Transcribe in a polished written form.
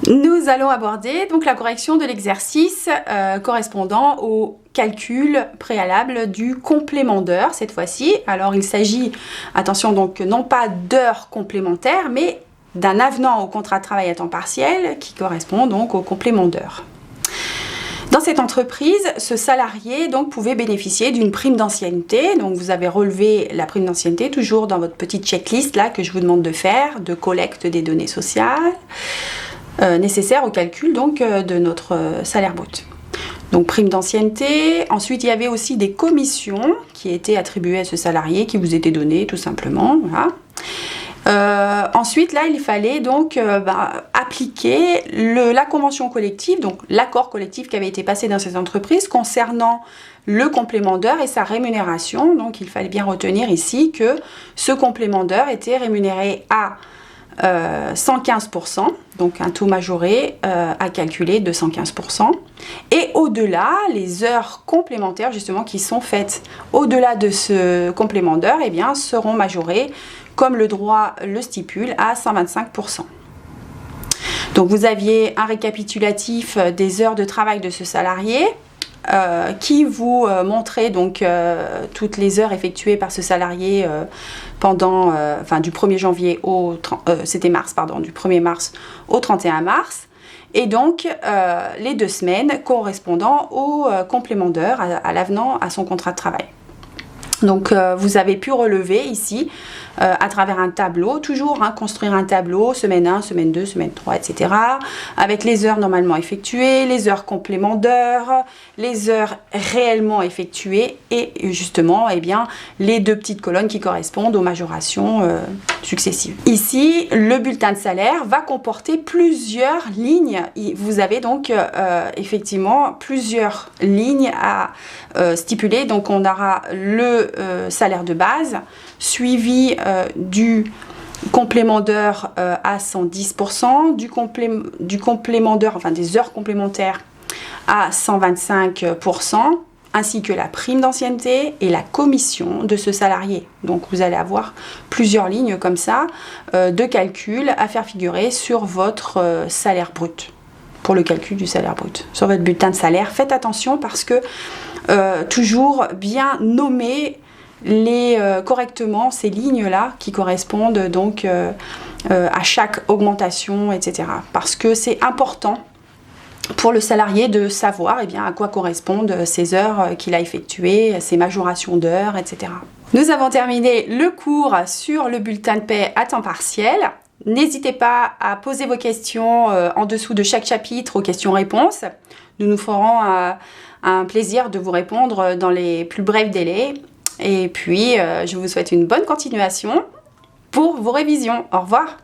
Nous allons aborder donc la correction de l'exercice correspondant au calcul préalable du complément d'heures cette fois-ci. Alors il s'agit, attention donc, non pas d'heures complémentaires, mais d'un avenant au contrat de travail à temps partiel qui correspond donc au complément d'heures. Dans cette entreprise, ce salarié donc pouvait bénéficier d'une prime d'ancienneté. Donc vous avez relevé la prime d'ancienneté toujours dans votre petite checklist là que je vous demande de faire, de collecte des données sociales nécessaires au calcul donc de notre salaire brut. Donc prime d'ancienneté. Ensuite, il y avait aussi des commissions qui étaient attribuées à ce salarié, qui vous étaient données tout simplement. Voilà. Ensuite, là, il fallait donc appliquer la convention collective, donc l'accord collectif qui avait été passé dans cette entreprise concernant le complément d'heure et sa rémunération. Donc, il fallait bien retenir ici que ce complément d'heure était rémunéré à 115%, donc un taux majoré à calculer de 115%. Et au-delà, les heures complémentaires justement qui sont faites au-delà de ce complément d'heure, eh bien, seront majorées comme le droit le stipule à 125%. Donc vous aviez un récapitulatif des heures de travail de ce salarié qui vous montrait donc toutes les heures effectuées par ce salarié pendant, du 1er janvier au c'était mars, pardon, du 1er mars au 31 mars. Et donc les 2 semaines correspondant au complément d'heure, à l'avenant à son contrat de travail. Donc vous avez pu relever ici à travers un tableau, toujours construire un tableau, semaine 1, semaine 2, semaine 3, etc. Avec les heures normalement effectuées, les heures complément d'heures, les heures réellement effectuées et justement eh bien, les 2 petites colonnes qui correspondent aux majorations successives. Ici, le bulletin de salaire va comporter plusieurs lignes. Vous avez donc effectivement plusieurs lignes à stipuler. Donc on aura le salaire de base, suivi du complément d'heure à 110%, du complément d'heure, enfin des heures complémentaires à 125%, ainsi que la prime d'ancienneté et la commission de ce salarié. Donc vous allez avoir plusieurs lignes comme ça de calcul à faire figurer sur votre salaire brut, pour le calcul du salaire brut. Sur votre bulletin de salaire, faites attention parce que toujours bien nommer correctement ces lignes-là qui correspondent donc à chaque augmentation, etc. Parce que c'est important pour le salarié de savoir à quoi correspondent ces heures qu'il a effectuées, ces majorations d'heures, etc. Nous avons terminé le cours sur le bulletin de paie à temps partiel. N'hésitez pas à poser vos questions en dessous de chaque chapitre aux questions-réponses. Nous nous ferons un plaisir de vous répondre dans les plus brefs délais. Et puis, je vous souhaite une bonne continuation pour vos révisions. Au revoir!